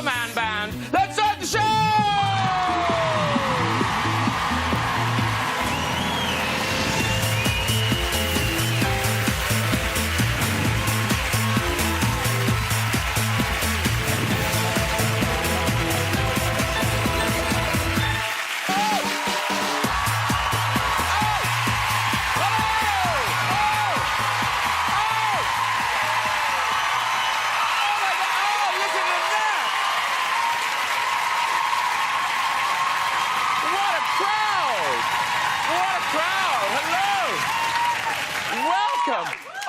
the man band. Let's start the show!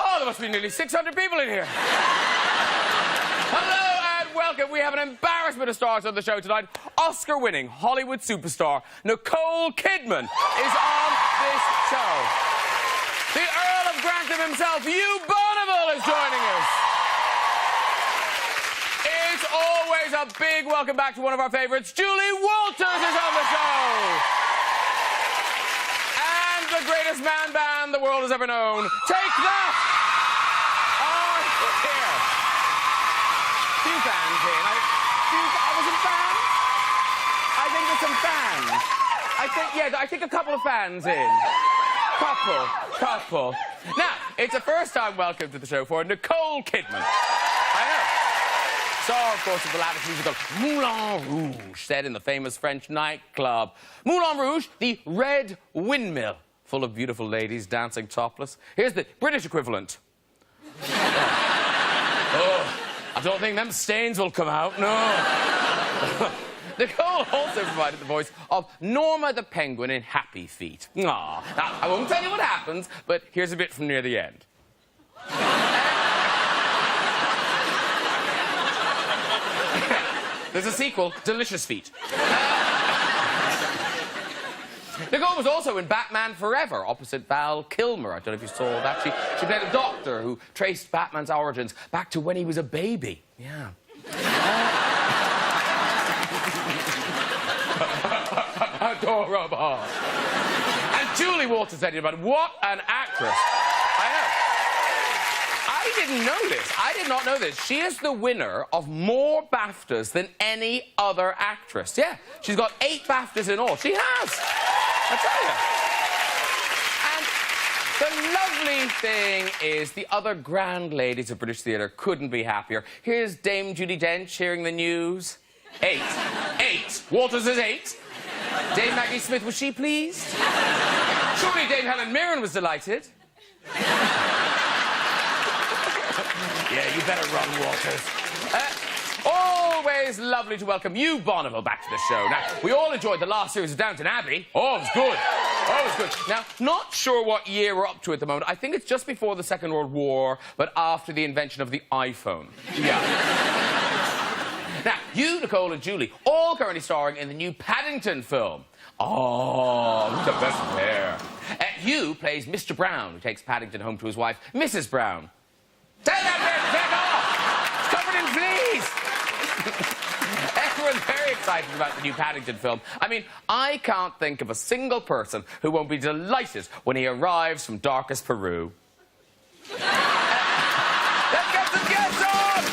Oh, there must be nearly 600 people in here. Hello and welcome. We have an embarrassment of stars on the show tonight. Oscar-winning Hollywood superstar Nicole Kidman is on this show. The Earl of Grantham himself, Hugh Bonneville, is joining us. It's always a big welcome back to one of our favourites. Julie Walters is on the show. The greatest man band the world has ever known. Take that! Oh, here. Few fans in. Was it fans? I think there's some fans. I think a couple of fans in. Couple. Now, it's a first-time welcome to the show for Nicole Kidman. I know. Star, of course, of the lavish musical Moulin Rouge, set in the famous French nightclub. Moulin Rouge, the Red Windmill. Full of beautiful ladies dancing topless. Here's the British equivalent. Oh, I don't think them stains will come out, no. Nicole also provided the voice of Norma the Penguin in Happy Feet. Now, I won't tell you what happens, but here's a bit from near the end. There's a sequel, Delicious Feet. Nicole was also in Batman Forever, opposite Val Kilmer. I don't know if you saw that. She played a doctor who traced Batman's origins back to when he was a baby. Yeah. Adorable. And Julie Walters said about what an actress. I know. I didn't know this. I did not know this. She is the winner of more BAFTAs than any other actress. Yeah, she's got 8 BAFTAs in all. She has. I tell you. And the lovely thing is the other grand ladies of British theatre couldn't be happier. Here's Dame Judi Dench hearing the news. 8. Walters is 8. Dame Maggie Smith, was she pleased? Surely Dame Helen Mirren was delighted. Yeah, you better run, Walters. Always lovely to welcome you, Bonneville, back to the show. Now, we all enjoyed the last series of Downton Abbey. Oh, it was good. Oh, it was good. Now, not sure what year we're up to at the moment. I think it's just before the Second World War, but after the invention of the iPhone. Yeah. Now, you, Nicole, and Julie, all currently starring in the new Paddington film. Oh, who's the best pair? Hugh plays Mr. Brown, who takes Paddington home to his wife, Mrs. Brown. Take that bit, take off! Covered in fleas! Everyone's very excited about the new Paddington film. I mean, I can't think of a single person who won't be delighted when he arrives from darkest Peru. Let's get some guests on!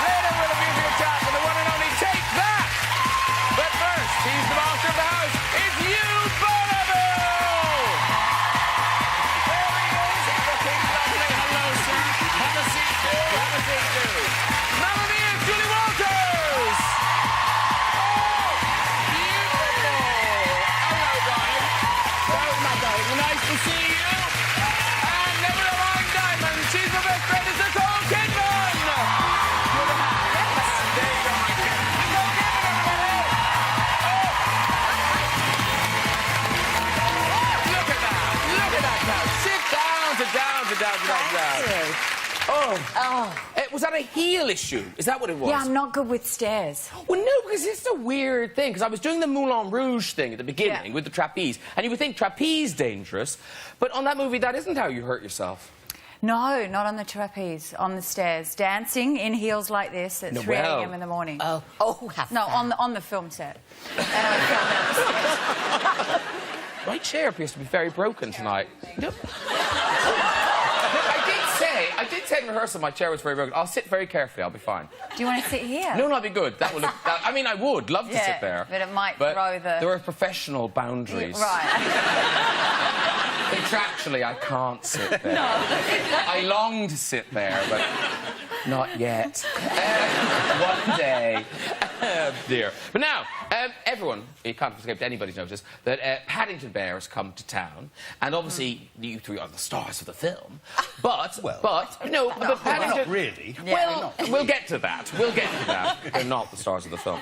Later we'll have a chat with the one and only Take That! But first, he's the master of the house. It's Hugh Bonneville! There he is, looking lovely. Hello, sir. Have a seat, too. Have a seat, too. Mamma mia, Julie Walters! Oh, beautiful! Hello, darling. Hello, my darling. Nice to see you. And never mind Diamond. She's the best friend. It's Nicole Kidman! Good to have you. Yes. There you go, my dear. Nicole Kidman, everybody! Oh! Look at that. Look at that now. Sit down, sit down, sit down, sit down, sit down. Oh. Was that a heel issue? Is that what it was? Yeah, I'm not good with stairs. Well, no, because it's a weird thing. Because I was doing the Moulin Rouge thing at the beginning with the trapeze, and you would think trapeze dangerous, but on that movie, that isn't how you hurt yourself. No, not on the trapeze, on the stairs. Dancing in heels like this at 3 a.m. in the morning. Oh, have No, fun. on the film set. And I fell down the stairs. My chair appears to be very broken tonight. I did say said in rehearsal my chair was very broken. I'll sit very carefully, I'll be fine. Do you want to sit here? No, that'd be good. That would look... I mean, I would love to sit there. But it might throw the... There are professional boundaries. Right. Contractually, I can't sit there. No. I long to sit there, but not yet. One day. Dear. But now, everyone, it can't have escaped anybody's notice, that Paddington Bear has come to town, and obviously you three are the stars of the film, but... No, but Paddington... Not really. Well, we'll get to that. We'll get to that. They're not the stars of the film.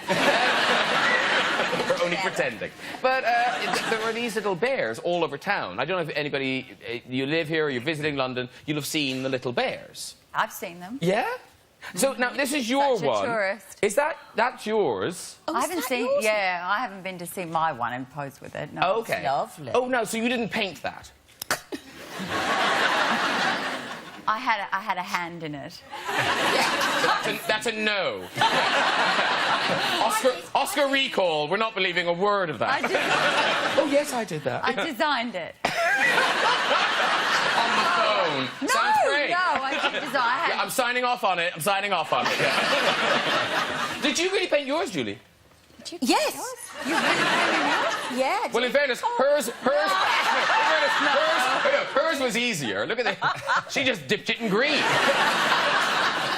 We're only pretending. But there are these little bears all over town. I don't know if anybody... you live here or you're visiting London, you'll have seen the little bears. I've seen them. Yeah? So, now, this is your Such a one. tourist. Is that's yours? Oh, I haven't seen... Yours? Yeah, I haven't been to see my one and pose with it. No. Okay. It's lovely. Oh, no, so you didn't paint that? I had a hand in it. That's a no. Oscar recall. We're not believing a word of that. Oh, yes, I did that. I designed it. On the phone. No, Sounds great. no, I did design it. Yeah, I'm signing off on it. I'm signing off on it. Yeah. Did you really paint yours, Julie? Yes. You really painted yours? Yeah. Well, in fairness, hers was easier. Look at that. She just dipped it in green.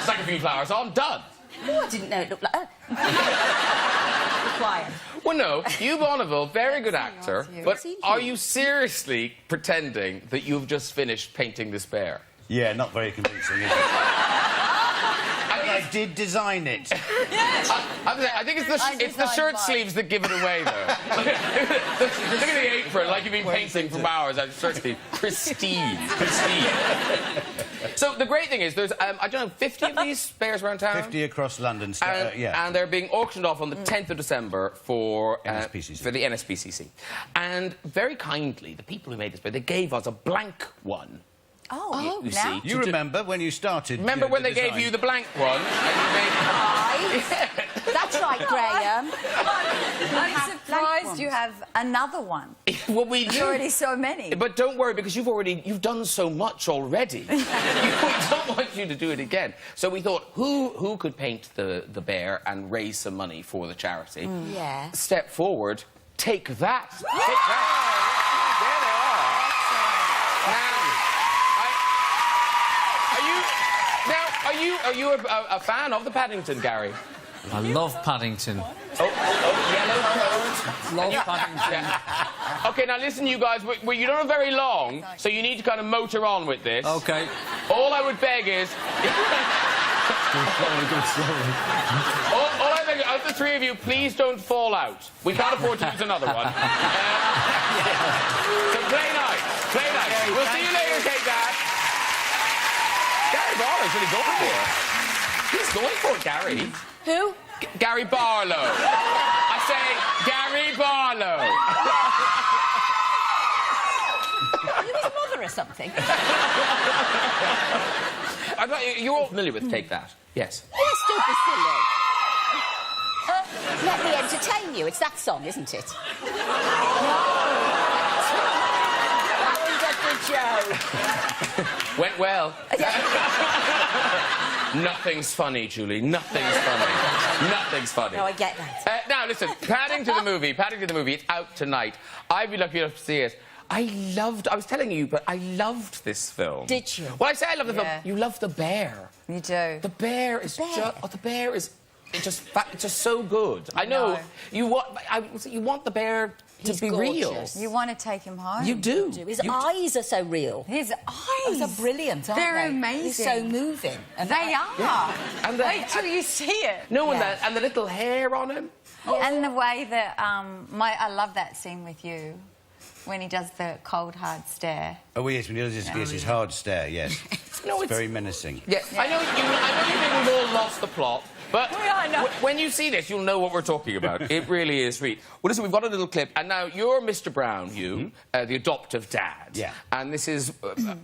Stuck a few flowers on, done. Oh, I didn't know it looked like... Be quiet. Well, no, Hugh Bonneville, very good actor, but are you seriously pretending that you've just finished painting this bear? Yeah, not very convincing, is it? I did design it. Yes. I think it's the shirt sleeves that give it away, though. Look at the apron, like you've been painting for hours. That shirt sleeve, pristine. So the great thing is, there's I don't know, 50 of these bears around town. 50 across London. And they're being auctioned off on the 10th of December for the NSPCC. And very kindly, the people who made this bear, they gave us a blank one. Oh, you see. You remember when you started... Remember when they gave you the blank one? That's right, Graham. I'm surprised you have another one. Well, we do. There's already so many. But don't worry, because you've done so much already. We don't want you to do it again. So we thought, who could paint the bear and raise some money for the charity? Yeah. Step forward, take that. Take that. There they are. Are you a fan of the Paddington, Gary? I love Paddington. Yellow coat. Love Paddington. Yeah. OK, now listen, you guys, you don't have very long, so you need to kind of motor on with this. OK. All I would beg is... all I beg of the three of you, please don't fall out. We can't afford to use another one. So play nice. Play nice. We'll see you later, take that. Gary Barlow's really going for it. He's going for it, Gary. Who? Gary Barlow. I say Gary Barlow. Are you his mother or something? You're all familiar with Take That? Yes. Yes, don't be silly. Let me entertain you. It's that song, isn't it? Went well. Nothing's funny, Julie. Nothing's funny. Nothing's funny. No, I get that. Now, listen, Paddington the movie, it's out tonight. I'd be lucky enough to see it. I was telling you, but I loved this film. Did you? Well, I say I love the film. You love the bear. You do. The bear is just so good. I know. You want the bear to be real. You want to take him home. You do. His eyes are so real. His eyes are brilliant, aren't They're they? amazing. He's so moving. And they are. Yeah. And wait till you see it. No, and the little hair on him. And the way that I love that scene with you when he does the cold hard stare. Oh yes, when he does his hard stare. Yes. No, it's very menacing. Yeah. I know you think we've all lost the plot. But when you see this, you'll know what we're talking about. It really is sweet. Well, listen, we've got a little clip, and now you're Mr. Brown, Hugh, the adoptive dad. Yeah. And this is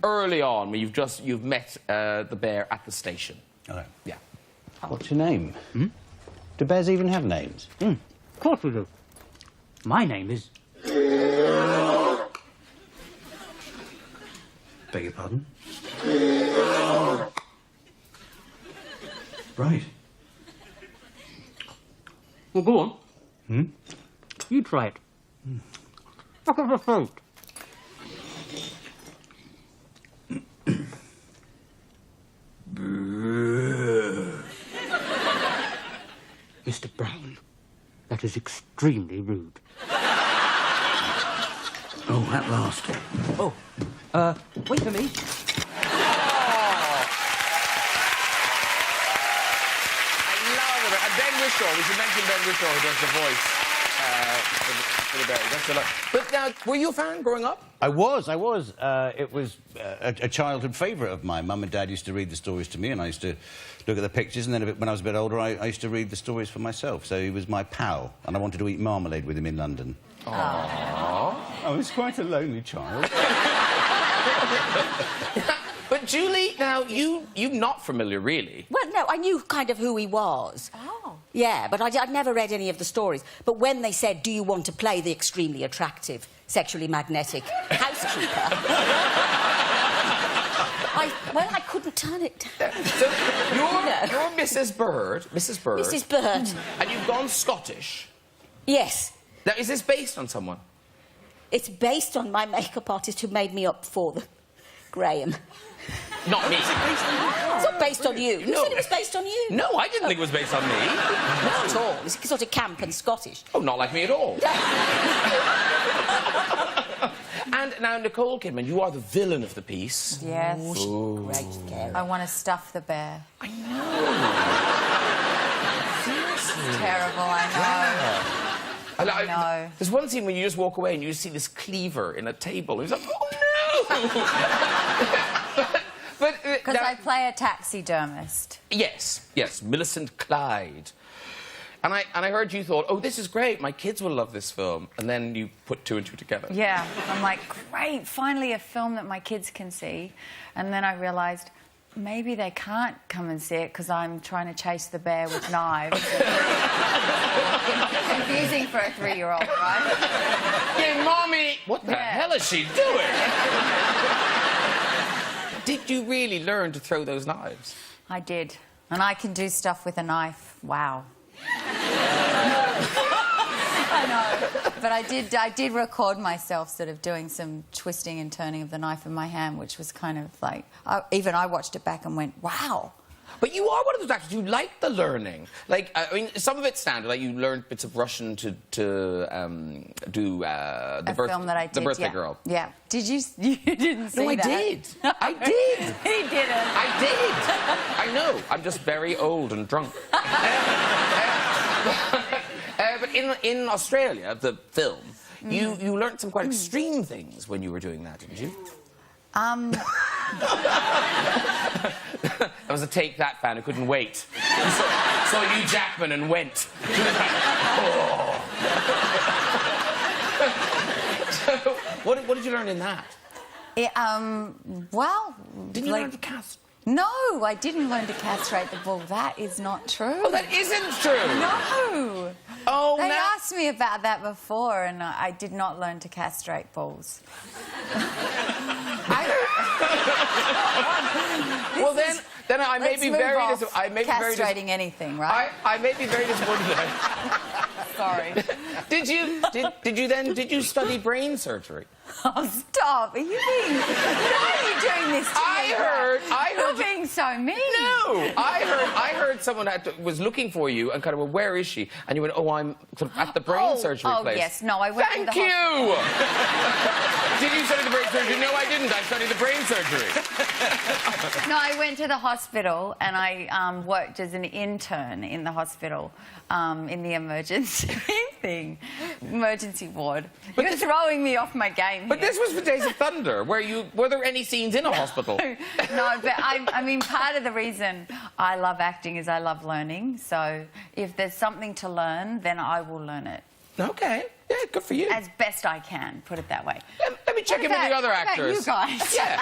early on, when you've met the bear at the station. Okay. Yeah. What's your name? Do bears even have names? Of course we do. My name is... Beg your pardon? Right. Well, go on. You try it. Look at the fruit. Mr. Brown, that is extremely rude. Oh, at last. Oh, wait for me. I love it. And Ben Whishaw, we should mention Ben Whishaw, who does the voice for the Berry. That's a lot. But now, were you a fan growing up? I was. It was a childhood favourite of mine. Mum and Dad used to read the stories to me, and I used to look at the pictures, and then when I was a bit older, I used to read the stories for myself. So he was my pal, and I wanted to eat marmalade with him in London. Aww. I was quite a lonely child. But Julie, now, you're not familiar, really. Well, no, I knew kind of who he was. Oh. Yeah, but I'd never read any of the stories. But when they said, do you want to play the extremely attractive, sexually magnetic housekeeper? I couldn't turn it down. So you're Mrs. Bird. Mrs. Bird. Mrs. Bird. And you've gone Scottish. Yes. Now, is this based on someone? It's based on my makeup artist who made me up for them, Graham. Not me. It's not based on you. You said it was based on you. No, I didn't think it was based on me. Not at all. It's sort of camp and Scottish. Oh, not like me at all. And now, Nicole Kidman, you are the villain of the piece. Yes. Great, scary. I want to stuff the bear. I know. Seriously. Terrible, I know. I know. There's one scene where you just walk away and you just see this cleaver in a table. He's like, oh, no! Because I play a taxidermist. Yes, Millicent Clyde. And I heard you thought, oh, this is great, my kids will love this film. And then you put two and two together. Yeah, I'm like, great, finally a film that my kids can see. And then I realised, maybe they can't come and see it because I'm trying to chase the bear with knives. Confusing for a 3-year-old, right? Yeah, Mommy! What the hell is she doing? Did you really learn to throw those knives? I did. And I can do stuff with a knife. Wow. I know. But I did record myself sort of doing some twisting and turning of the knife in my hand, which was kind of like... even I watched it back and went, wow. But you are one of those actors, you like the learning. Like, I mean, some of it's standard, like you learned bits of Russian to do the film that I did, The Birthday Girl. Yeah. Did you... You didn't see that? No, I did. I did. He didn't. I did. I know. I'm just very old and drunk. But in Australia, the film, you learnt some quite extreme things when you were doing that, didn't you? That was a Take That fan who couldn't wait. Saw Hugh Jackman and went. Oh. So, what did you learn in that? Well... Didn't you learn to cast? No, I didn't learn to castrate the bull. That is not true. Oh, that isn't true? No. Oh, They no. asked me about that before, and I did not learn to castrate bulls. Well, then I may be very disappointed. Castrating anything, right? I may be very disappointed. Sorry. Did you study brain surgery? Oh, stop. Are you being... Why are you doing this to me? I heard... You're being so mean. No! I heard someone was looking for you and kind of, well, where is she? And you went, oh, I'm at the brain surgery place. Oh, yes. No, I went to the Thank you! Did you study the brain surgery? No, I didn't. I studied the brain surgery. No, I went to the hospital and I worked as an intern in the hospital in the emergency ward. You're throwing me off my game But here. this was for Days of Thunder, were there any scenes in a hospital? No, but I mean, part of the reason I love acting is I love learning. So if there's something to learn, then I will learn it. Okay. Yeah, good for you. As best I can, put it that way. Let me check in with the other actors. You guys. Yeah.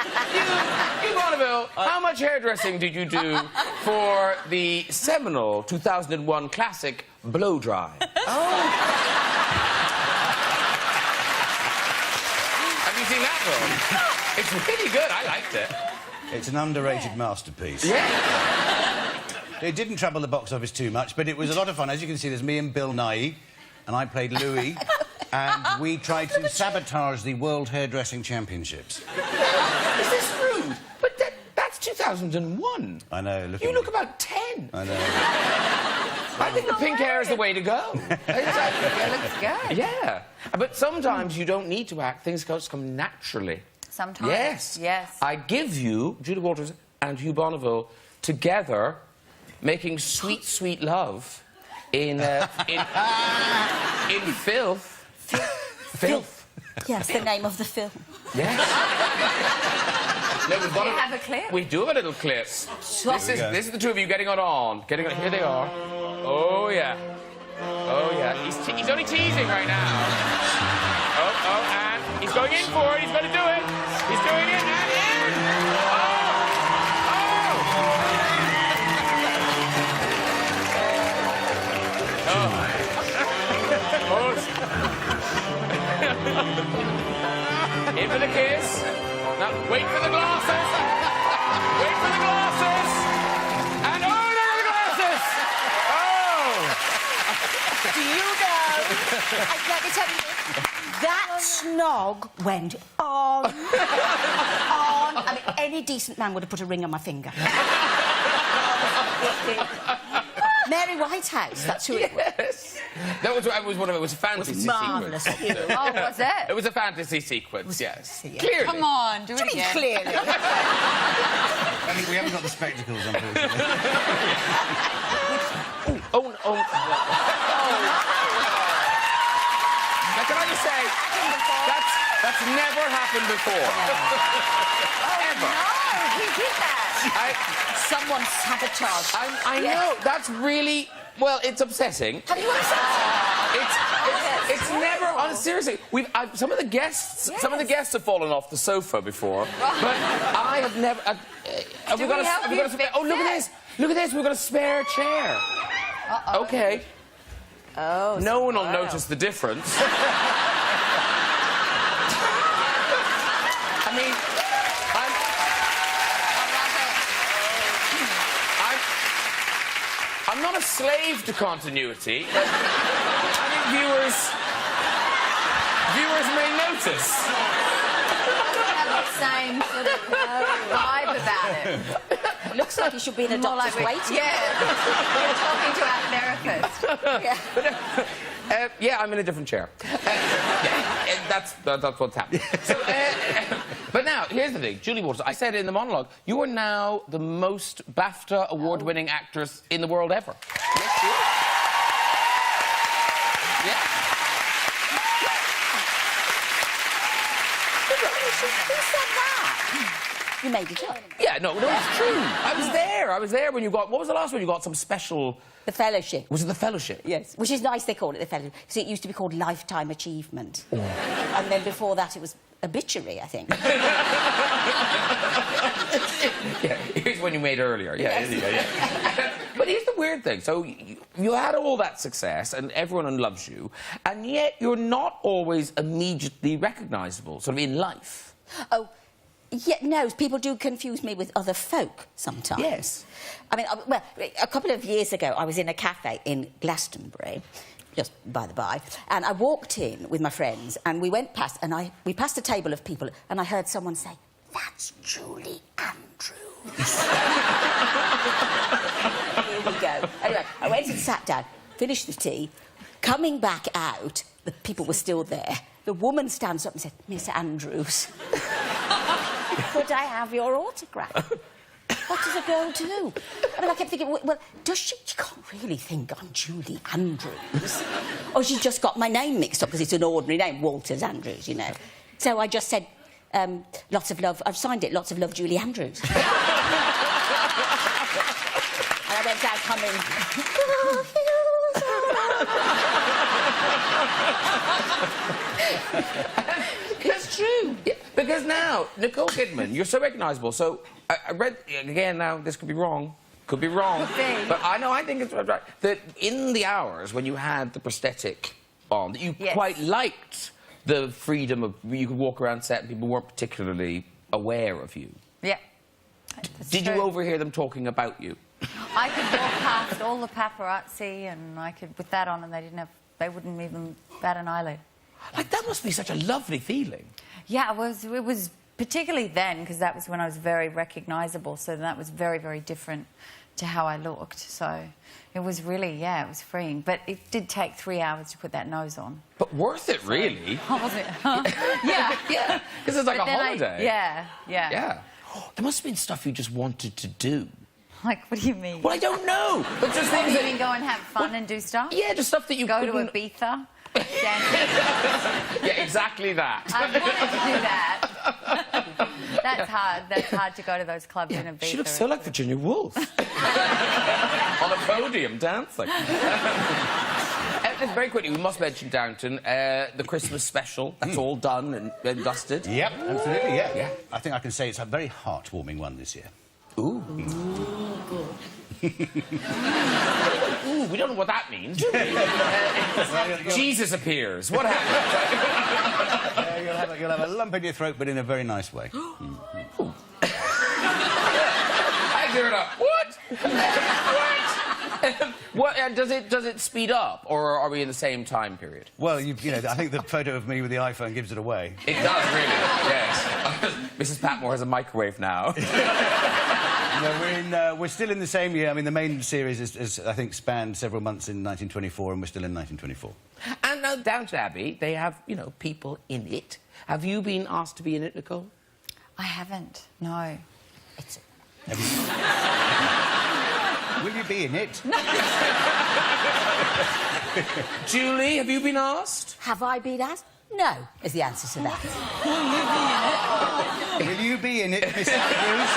You Bonneville, how much hairdressing did you do for the seminal 2001 classic Blow Dry? Oh. Have you seen that film? It's really good. I liked it. It's an underrated masterpiece. Yeah. It didn't trouble the box office too much, but it was a lot of fun. As you can see, there's me and Bill Nighy, and I played Louis, and we tried to sabotage the World Hairdressing Championships. Is this rude? But that's 2001. I know. You look about 10. I know. I think the pink hair is the way to go. It looks good. Yeah. But sometimes you don't need to act. Things just come naturally. Sometimes. Yes. Yes. I give you, Julie Walters and Hugh Bonneville, together, making sweet, sweet love in filth. Filth. Yes, the name of the film. Yes. No, we've got Do you have a clip? We do have a little clip. This is the two of you getting on. Here they are. Oh, yeah. Oh, yeah. He's only teasing right now. Oh, and he's going in for it. He's going to do it. He's doing it, and in. In for the kiss. Now, wait for the glasses. Wait for the glasses. And oh, no, the glasses. Oh. Do you know? Let me tell you, that snog went on. On. I mean, any decent man would have put a ring on my finger. Mary Whitehouse, that's who it was. Yes. That was one of it. Was a fantasy Marvellous. sequence. Oh, was it? It was a fantasy sequence, yes. Yeah. Clearly. Come on, do it I mean, again. clearly. I mean, we haven't got the spectacles, unfortunately. Oh. Now, can I just say, that's never happened before. Ever. No, he did that. Someone sabotaged. I know, that's really... Well, it's upsetting. Have you upset? It's never... seriously, some of the guests have fallen off the sofa before, but I have never... have we got a spare... Oh, look at this! Look at this, we've got a spare chair. Uh-oh. Okay. Oh, no one will notice the difference. I mean, I'm not a slave to continuity, but I think viewers may notice. have the same sort of vibe about it. It looks like you should be in a More doctor's like waiting. Yeah. We're talking to our therapist. Yeah, I'm in a different chair. That's what's happening. So, but now, here's the thing. Julie Walters, I said in the monologue, you are now the most BAFTA award-winning actress in the world ever. Yes, you are. Yeah. Who said that? You made it up. Yeah, no, it's true. I was there when you got... What was the last one? You got some special... The Fellowship. Was it the Fellowship? Yes. Which is nice they call it the Fellowship, because it used to be called Lifetime Achievement. Oh. And then before that it was Obituary, I think. Yeah, here's one you made earlier. Yeah, yeah. But here's the weird thing. So you had all that success and everyone loves you, and yet you're not always immediately recognisable, sort of in life. Oh, yeah, no, people do confuse me with other folk sometimes. Yes. I mean, well, a couple of years ago, I was in a cafe in Glastonbury, just by the by, and I walked in with my friends, and we went past, and we passed a table of people, and I heard someone say, "That's Julie Andrews." Here we go. Anyway, I went and sat down, finished the tea, coming back out, the people were still there. The woman stands up and said, "Miss Andrews, could I have your autograph?" What does a girl do? I mean, I kept thinking, well, does she? She can't really think I'm Julie Andrews. Or she just got my name mixed up because it's an ordinary name, Walters Andrews, you know. So I just said, lots of love. I've signed it, lots of love, Julie Andrews. And I went out humming. It's true. Yeah, because now, Nicole Kidman, you're so recognisable. So I read, again, now, this could be wrong. Could be wrong. But I think it's right. That in the hours when you had the prosthetic on, that you quite liked the freedom of... You could walk around set and people weren't particularly aware of you. Yeah. Did you overhear them talking about you? I could walk past all the paparazzi and I could, with that on, and they wouldn't even bat an eyelid. Like, that must be such a lovely feeling. Yeah, it was particularly then, because that was when I was very recognisable, so that was very, very different to how I looked. So it was really, yeah, it was freeing. But it did take 3 hours to put that nose on. But worth it, really. Oh, was it? Yeah. Yeah, because it's like But a then holiday. Yeah. Yeah. There must have been stuff you just wanted to do. Like, what do you mean? Well, I don't know. But just things You that... mean go and have fun and do stuff? Yeah, just stuff that you Go couldn't... to Ibiza? Dance. Yeah, exactly that. I wanted to do that. That's hard. That's hard to go to those clubs in Ibiza. She looks so like Virginia Woolf. On a podium, dancing. Just very quickly, we must mention, Downton, the Christmas special. That's all done and dusted. Yep, absolutely, yeah. I think I can say it's a very heartwarming one this year. Ooh. Ooh, we don't know what that means, do we? Jesus appears. What happens? You'll have a lump in your throat, but in a very nice way. I hear it up. What? What? Does it speed up, or are we in the same time period? Well, you know, I think the photo of me with the iPhone gives it away. It does, really. Yes. Mrs. Patmore has a microwave now. No, we're still in the same year. I mean, the main series is I think, spanned several months in 1924, and we're still in 1924. And now, Downton Abbey, they have, you know, people in it. Have you been asked to be in it, Nicole? I haven't. No. Will you be in it? Julie, have you been asked? Have I been asked? No, is the answer to that. Will you be in it, Miss Andrews?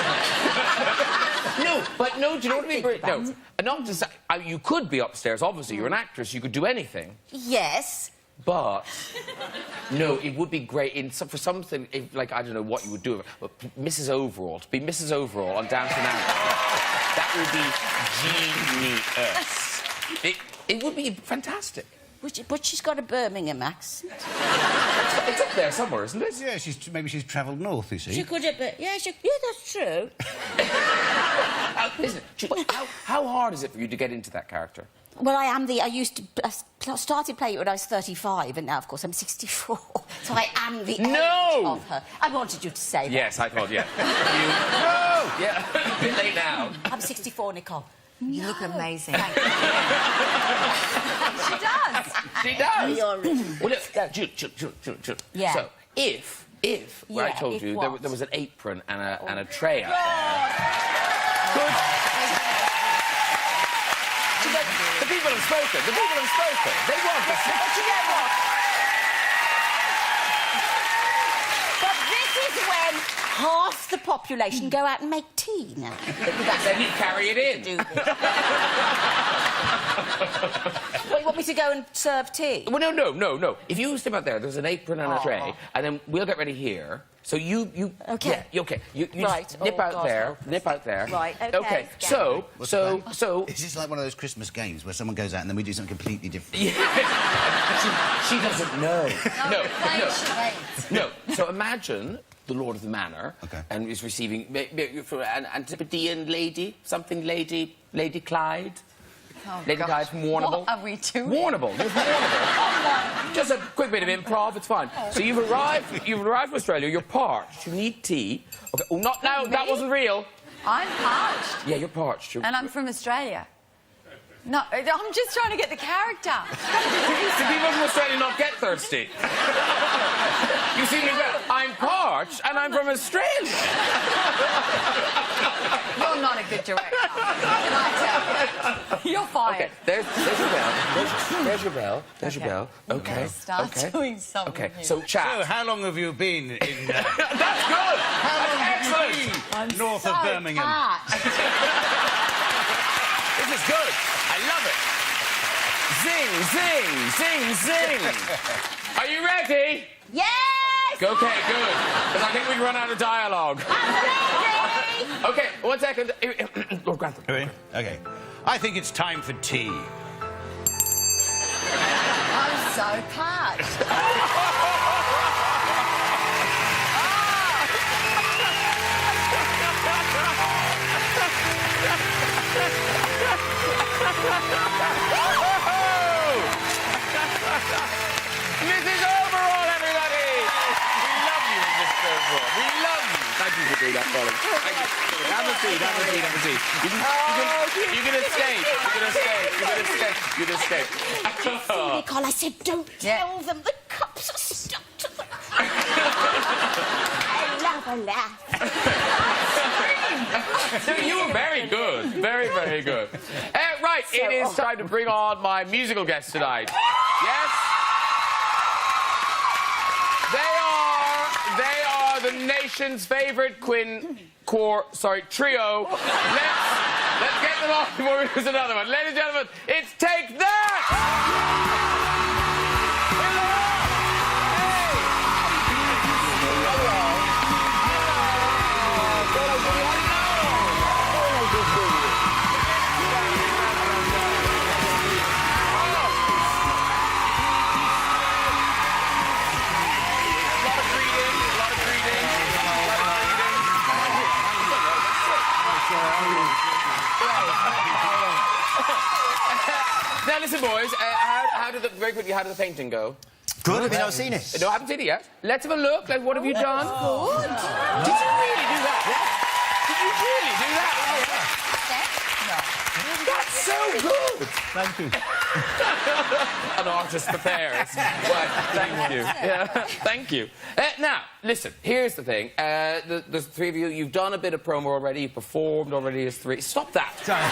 No, but no, do you know what I mean? No, not just, you could be upstairs, obviously, you're an actress, you could do anything. Yes. But, no, it would be great for something, like, I don't know what you would do, but Mrs. Overall, to be Mrs. Overall on Downton Abbey, that would be genius. It would be fantastic. But she's got a Birmingham accent. It's up there somewhere, isn't it? Yeah, maybe she's travelled north, you see. She could have... Yeah, that's true. Listen, how hard is it for you to get into that character? Well, I started playing it when I was 35, and now, of course, I'm 64. So I am the age of her. I wanted you to say that. Yes, I thought, yeah. No! Yeah, a bit late now. I'm 64, Nicole. You look amazing. Thank you. She does. She does. You're rich. Well, look, Jill. Yeah. So, if I told you there was an apron and a tray out there... Good. The people have spoken. The people have spoken. They want this. But you know what? But this is when half the population go out and make tea now. Then you carry it in. Do this. Well, you want me to go and serve tea? Well, no. If you step out there, there's an apron and a tray, and then we'll get ready here. So you... Okay. Yeah, okay. You Right. just nip out there. Nip out there. Right, okay. So... Is this like one of those Christmas games where someone goes out and then we do something completely different? Yeah. she doesn't know. No. So imagine the Lord of the Manor, and is receiving an Antipodean lady, something Lady Clyde. Oh, Lady Clyde from Warrnambool. What are we doing? Warrnambool. You're from Warrnambool. Just a quick bit of improv. It's fine. So you've arrived from Australia. You're parched. You need tea. Okay. Oh, not now. That wasn't real. I'm parched. Yeah, you're parched. And I'm from Australia. No, I'm just trying to get the character. Do people from Australia not get thirsty? You see me better. I'm parched and I'm from Australia. You're not a good director. Can I tell you? You're fired. Okay, there's your bell. There's your bell. There's your bell. Okay. Start doing something. Okay, here. so chat. So, how long have you been in... That's good! That's excellent! I'm north of Birmingham. This is good. I love it. Zing. Are you ready? Yes! Okay, good. Because I think we've run out of dialogue. I'm ready! Okay, 1 second. Lord Grantham. Okay. I think it's time for tea. I'm so parched. Mrs. Overall, everybody! We love you, Mr. Overall. We love you. Thank you for doing that, darling. Thank you. Have a seat, have a seat, have a seat. You can escape. You can escape. You can escape. You can escape. See, Nicole, I said don't tell them the cups are stuck to them. I laugh. No, you were very good. Very, very good. Right, it is time to bring on my musical guest tonight. Yes? They are the nation's favourite trio. Let's get them on before we lose another one. Ladies and gentlemen, it's Take That! Now listen, boys. How did the painting go? Good. Have you not seen it? No, I haven't seen it yet. Let's have a look. Like, what have you done? Good. Did you really do that? Yeah. Did you really do that? No. That's so good. Thank you. An artist prepares. Well, thank you. Yeah, thank you. Now, listen. Here's the thing. The three of you, you've done a bit of promo already. You performed already as three. Stop that. Sorry.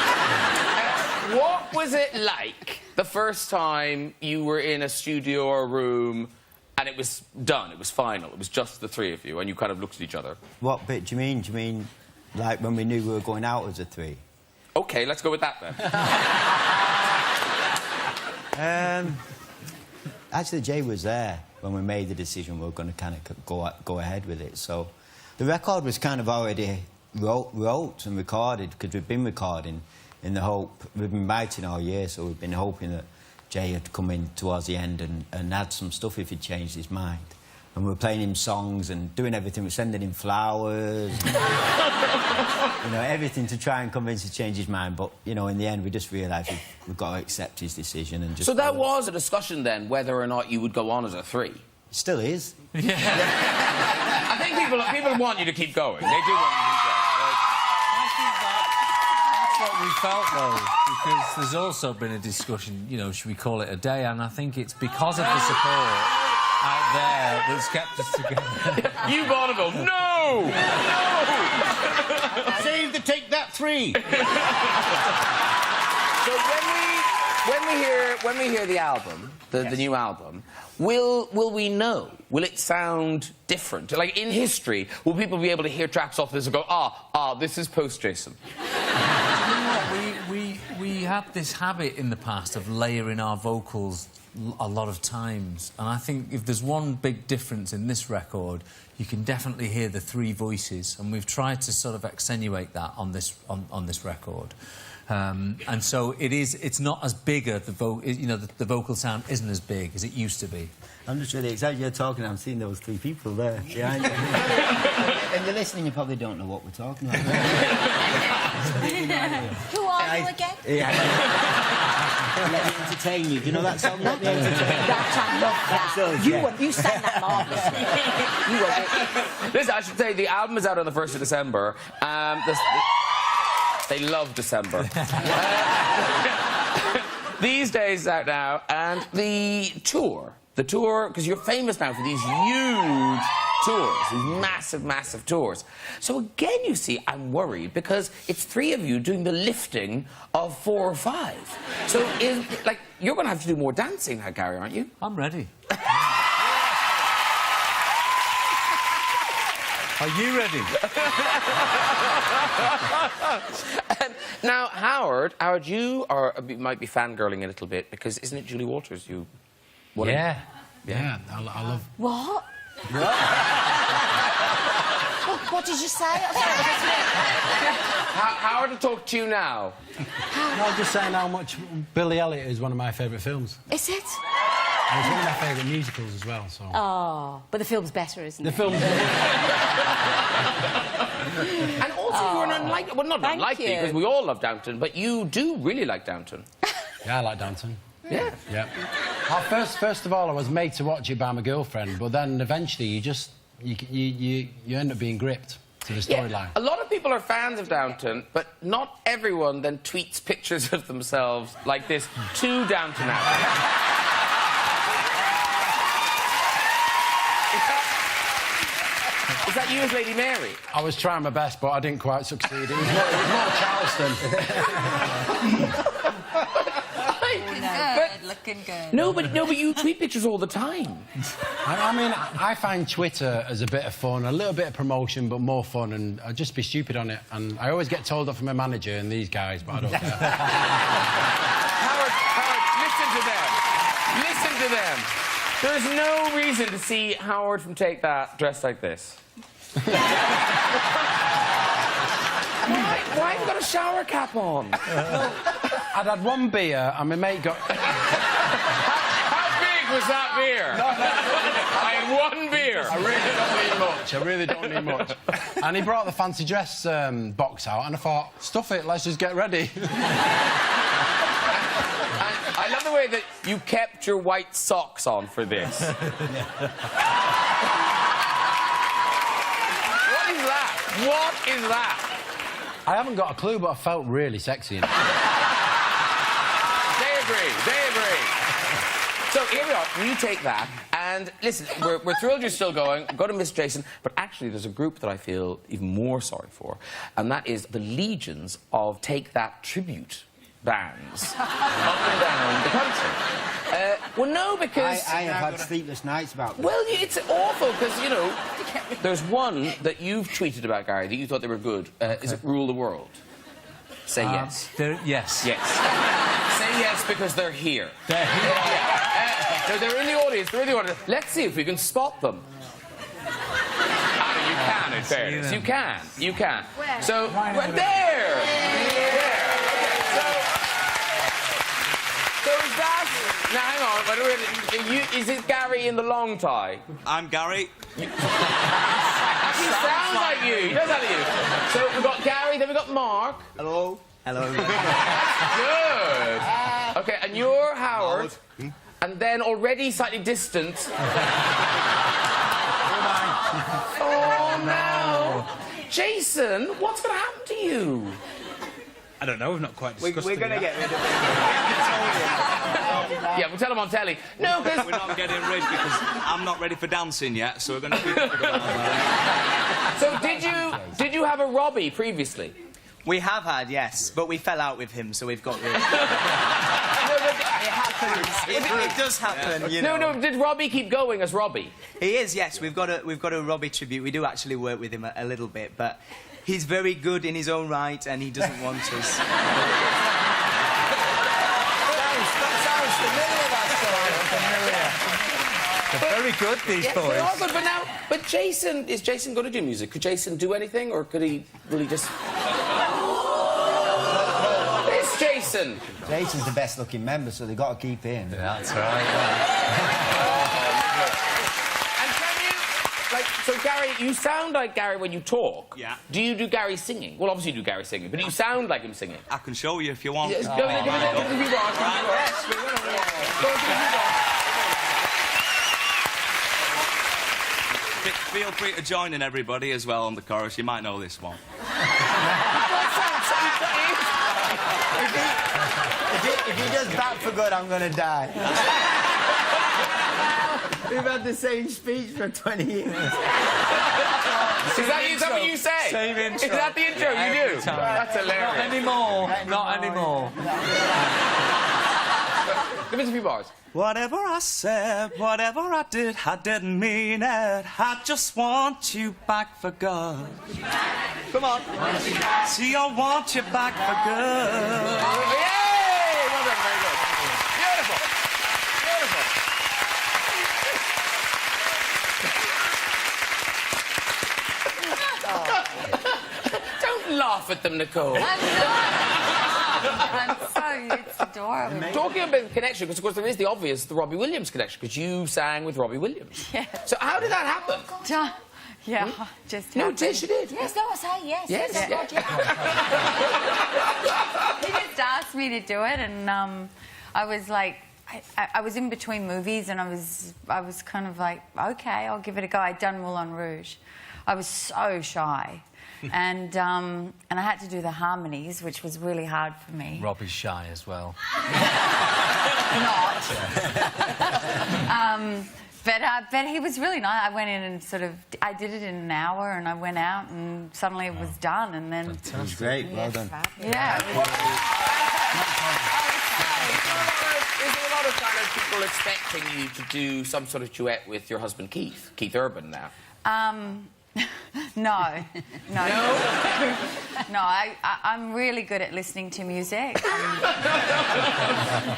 What was it like the first time you were in a studio or a room and it was done, it was final, it was just the three of you and you kind of looked at each other? What bit do you mean? Do you mean like when we knew we were going out as a three? OK, let's go with that then. Actually, Jay was there when we made the decision we were going to kind of go ahead with it. So the record was kind of already wrote and recorded because we've been recording in the hope, we've been writing all year, so we've been hoping that Jay had come in towards the end and add some stuff if he'd changed his mind. And we were playing him songs and doing everything, we were sending him flowers, and, everything to try and convince him to change his mind. But, in the end, we just realised we've got to accept his decision and just... So that was a discussion then, whether or not you would go on as a three? It still is. Yeah. I think people want you to keep going. They do want you to keep going. What we felt, though, because there's also been a discussion, should we call it a day? And I think it's because of the support out there that's kept us together. You, Bonneville, no! No! Save the Take That 3! So when we hear the album, the new album, will we know? Will it sound different? Like, in history, will people be able to hear tracks off this and go, this is post-Jason? We had this habit in the past of layering our vocals a lot of times, and I think if there's one big difference in this record, you can definitely hear the three voices, and we've tried to sort of accentuate that on this record. And so it's not as big the vocal sound isn't as big as it used to be. I'm just really excited you're talking. I'm seeing those three people there behind you. And you're listening, you probably don't know what we're talking about. Who are you again? Let me entertain you. Do you know that song? Let me entertain you. I love that. You sang that marvellously. Listen, I should say the album is out on the 1st of December. They love December. These days it's out now, and the tour, because you're famous now for these huge tours, these massive, massive tours. So again, you see, I'm worried because it's three of you doing the lifting of 4 or 5. So you're going to have to do more dancing now, Gary, aren't you? I'm ready. Are you ready? Now, Howard, you might be fangirling a little bit because isn't it Julie Walters you... Yeah, I love... What? What did you say? Howard will talk to you now. No, I'm just saying how much Billy Elliot is one of my favourite films. Is it? And it's one of my favourite musicals as well, so... Oh, but the film's better, isn't it? The film's... And also, you're an unlikely... Well, not unlikely, because we all love Downton, but you do really like Downton. Yeah, I like Downton. Yeah. Yeah. First of all, I was made to watch it by my girlfriend, but then eventually you end up being gripped to the storyline. Yeah, a lot of people are fans of Downton, but not everyone then tweets pictures of themselves like this to Downton Abbey. Is that you as Lady Mary? I was trying my best, but I didn't quite succeed. It was more Charleston. Looking good. No, but you tweet pictures all the time. I mean, I find Twitter as a bit of fun, a little bit of promotion, but more fun, and I'd just be stupid on it. And I always get told off from my manager and these guys, but I don't care. Howard, listen to them. Listen to them. There's no reason to see Howard from Take That dressed like this. Why have you got a shower cap on? I'd had one beer and my mate got... How big was that beer? No. I had one beer. I really don't need much. And he brought the fancy dress box out and I thought, stuff it, let's just get ready. I love the way that you kept your white socks on for this. What is that? What is that? I haven't got a clue, but I felt really sexy in it. They agree. So here we are. You take that, and listen, we're thrilled you're still going. Go to Miss Jason, but actually there's a group that I feel even more sorry for, and that is the legions of Take That tribute bands up and down the country. Well, no, because... I have had sleepless nights about this. Well, it's awful, because, you know, there's one that you've tweeted about, Gary, that you thought they were good. Is it Rule the World? Say yes. Yes. Yes. Say yes, because they're here. They're here. So they're in the audience, Let's see if we can spot them. You can, in fairness. You can. Where? So, right there! So is that... Now, hang on. Is it Gary in the long tie? I'm Gary. He sounds like you. He does sound like you. So we've got Gary, then we've got Mark. Hello. Hello. Good. OK, and you're Howard. And then already slightly distant... Oh, no. Jason, what's going to happen to you? I don't know, we've not quite discussed We're going to get rid of it. Yeah, we'll tell them on telly. No, because... We're not getting rid because I'm not ready for dancing yet, so we're going to keep it. So did you have a Robbie previously? We have had, yes, but we fell out with him, so we've got rid of it. It happens. It does happen, you know. No, did Robbie keep going as Robbie? He is, yes. We've got a Robbie tribute. We do actually work with him a little bit, but he's very good in his own right, and he doesn't want us. Sounds familiar, that story. They're very good, these boys. They're all good, but Jason, is Jason going to do music? Could Jason do anything, or could he really just... It's Jason. Jason's the best-looking member, so they've got to keep him. That's right. And can you... So, Gary, you sound like Gary when you talk. Yeah. Do you do Gary singing? Well, obviously you do Gary singing, but do you sound like him singing? I can show you if you want. Yes, go to the Feel free to join in, everybody, as well, on the chorus. You might know this one. If he does that for good, I'm going to die. We've had the same speech for 20 years. Is that what you say? Same intro. Is that the intro you do? That's hilarious. Not anymore. Give us a few bars. Whatever I said, whatever I didn't mean it. I just want you back for good. Come on. See, I want you back for good. Yay! Well done, very good. Beautiful. Don't laugh at them, Nicole. I'm sorry, it's adorable. Talking about the connection, because of course there is the obvious, the Robbie Williams connection, because you sang with Robbie Williams. Yeah. So how did that happen? Yeah, just No, happened. she did. Yes, no, I say yes. Yes, yeah. He just asked me to do it, and I was like, I was in between movies, and I was kind of like, okay, I'll give it a go. I'd done Moulin Rouge. I was so shy, and I had to do the harmonies, which was really hard for me. Rob is shy as well. Not. But he was really nice. I went in and I did it in an hour, and I went out, and suddenly it was done, and then... It was great, well done. Yeah. It was... Is there a lot of kind of people expecting you to do some sort of duet with your husband Keith Urban now? No. No, I'm really good at listening to music,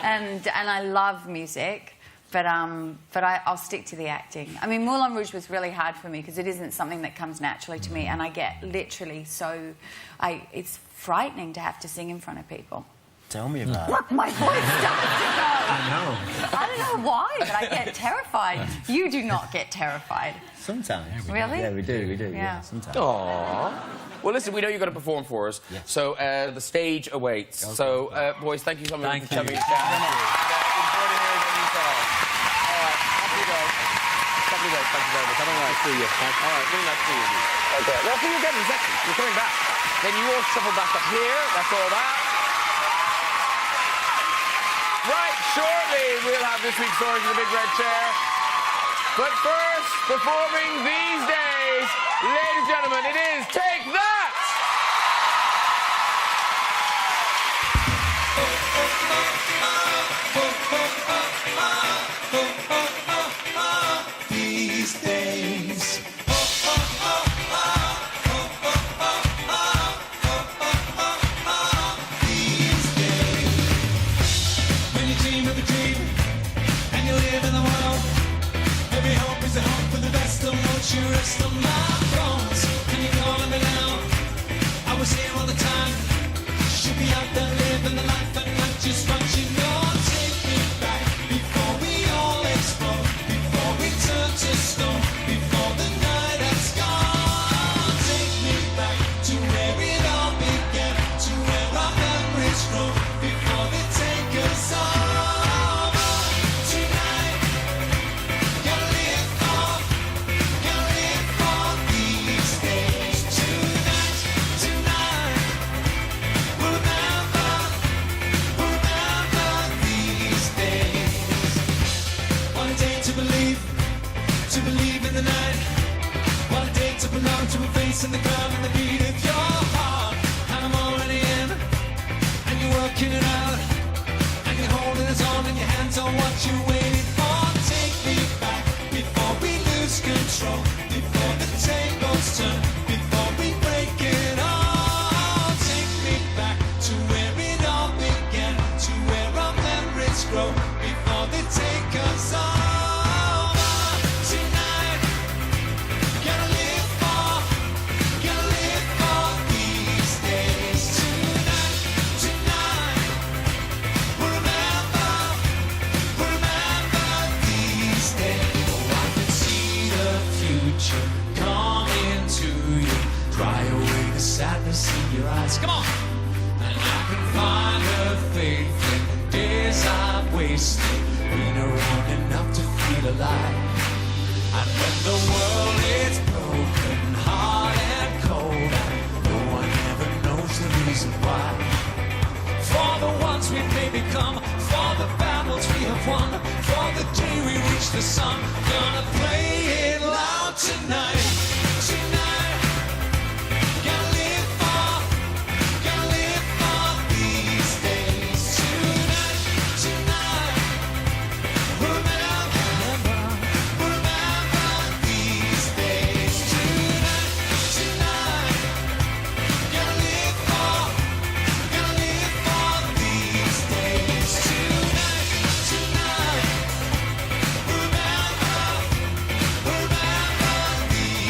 and I love music, but I'll stick to the acting. I mean, Moulin Rouge was really hard for me because it isn't something that comes naturally to me, and I get literally it's frightening to have to sing in front of people. Tell me about it. My voice starts to go. I know. I don't know why, but I get terrified. You do not get terrified. Sometimes. Really? Yeah, we do. Yeah. Sometimes. Aww. Well, listen, we know you're going to perform for us, so the stage awaits. Okay. So, boys, thank you so much for coming down. Thank you. Enjoy the hearing when you talk. All right, off you go. Thank you very much. Have a nice see you. All right, really nice to see you. Okay. Well, see you again in a second. You're coming back. Then you all shuffle back up here. That's all that. Right, shortly we'll have this week's Stories in the Big Red Chair. But first, performing these days, ladies and gentlemen, it is Take That! These days. When you dream of a dream and you live in the world, every hope is a hope for the best, and won't you rest on my bones? Can you call me now? I was here all the time. Should be out there living the life and not just watching. No, take me back before we all explode, before we turn to stone, before the night has gone. Take me back to where it all began, to where our memories grow, before they take us over. Tonight, gotta live for these days. Tonight, we'll remember these days. What a day to believe in the night. What a day to belong to a face in the ground and the beat of your heart. I'm already in, and you're working it out, and you're holding it on in your hands on what you waited for. Take me back before we lose control, before the tables turn, before we break it all. Take me back to where it all began, to where our memories grow, before they take us over. Tonight, gotta live for these days. Tonight, we'll remember these days. Oh, I can see the future coming to you. Dry away the sadness in your eyes. Come on! And I can find the faith in the days I've wasted, been around enough to feel alive. And when the world is broken, hard and cold, and no one ever knows the reason why. For the ones we may become, for the battles we have won, for the day we reach the sun, gonna play it loud tonight. Tonight, gotta live for these days. Tonight, we'll remember these days. Tonight, gotta live for these days. Tonight, we'll remember these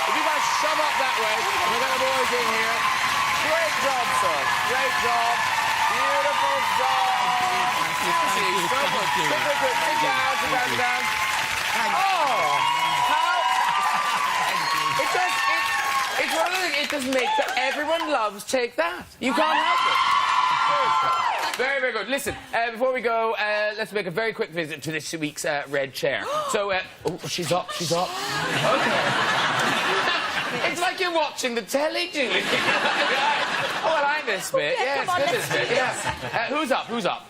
If you guys shove up that way, we've got the boys in here. Great job, sir. Great job. Beautiful job. Seriously, so good. Quick. Sit down. Oh, how... It's one of the things, it just makes it... Everyone loves Take That. You can't help it. Very, very good. Listen, before we go, let's make a very quick visit to this week's red chair. So, oh, she's up. Okay. It's like you're watching the telly, Julie. Oh, well, I missed it. Yeah, it's good, this bit. Yeah. Who's up?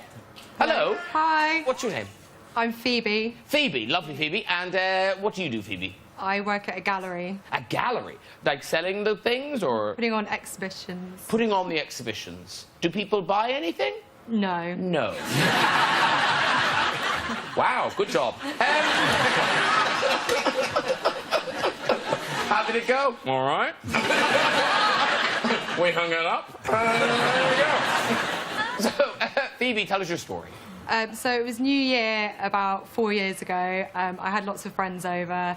Hello. Hi. What's your name? I'm Phoebe. Phoebe. Lovely, Phoebe. And what do you do, Phoebe? I work at a gallery. A gallery? Like selling the things, or...? Putting on exhibitions. Putting on the exhibitions. Do people buy anything? No. No. Wow, good job. How did it go? All right. We hung it up. There we go. So, Phoebe, tell us your story. So it was New Year about 4 years ago. I had lots of friends over.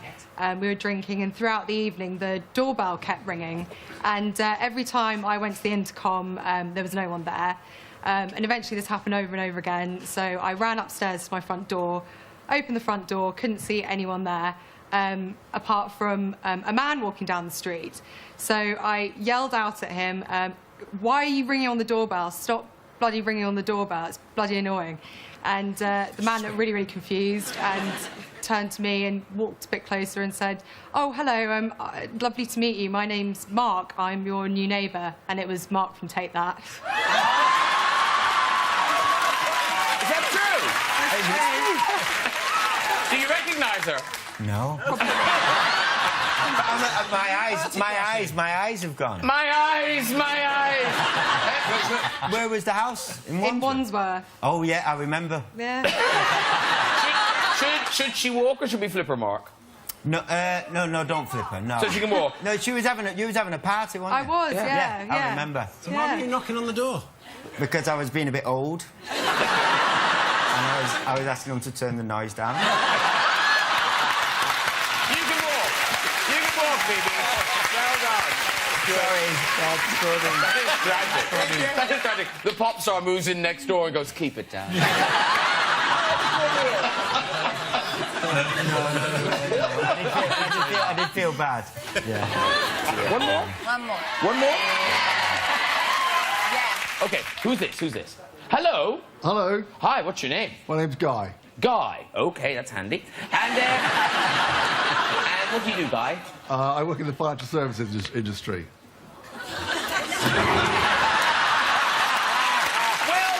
We were drinking, and throughout the evening, the doorbell kept ringing. And every time I went to the intercom, there was no one there. And eventually this happened over and over again. So I ran upstairs to my front door, opened the front door, couldn't see anyone there, apart from a man walking down the street. So I yelled out at him, "Why are you ringing on the doorbell? Stop bloody ringing on the doorbell. It's bloody annoying." And the man looked really, really confused and turned to me and walked a bit closer and said, "Oh, hello, lovely to meet you. My name's Mark. I'm your new neighbour." And it was Mark from Take That. Is that true? Do you recognise her? No. My eyes have gone. My eyes. Where was the house? In Wandsworth. Oh, yeah, I remember. Yeah. Should she walk or should we flip her, Mark? No, don't flip her, no. So she can walk? No, you was having a party, weren't you? I was, yeah. I remember. So why were you knocking on the door? Because I was being a bit old. And I was asking them to turn the noise down. You can walk, Phoebe. Well done. Sorry, That is tragic. The pop star moves in next door and goes, "Keep it down." I did feel bad. Yeah. One more? One more? Yeah. OK, who's this? Hello? Hello. Hi, what's your name? My name's Guy. Guy. OK, that's handy. And what do you do, Guy? I work in the financial services industry. Well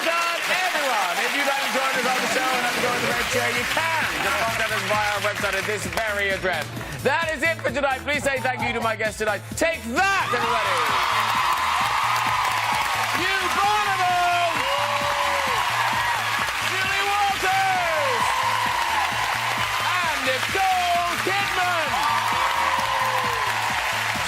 done, everyone! If you'd like to join us on the show and have to go in the red chair, you can. Just contact us via our website at this very address. That is it for tonight. Please say thank you to my guest tonight. Take that, everybody! Hugh Bonneville! Julie Walters! And Nicole Kidman!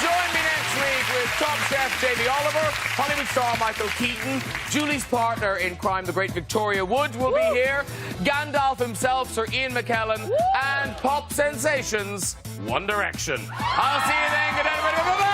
Join me next week with top chef Jamie Oliver, Hollywood star Michael Keaton, Julie's partner in crime, the great Victoria Wood, will be here, Gandalf himself, Sir Ian McKellen, and pop sensations, One Direction. I'll see you then. Good night, everybody. Bye-bye.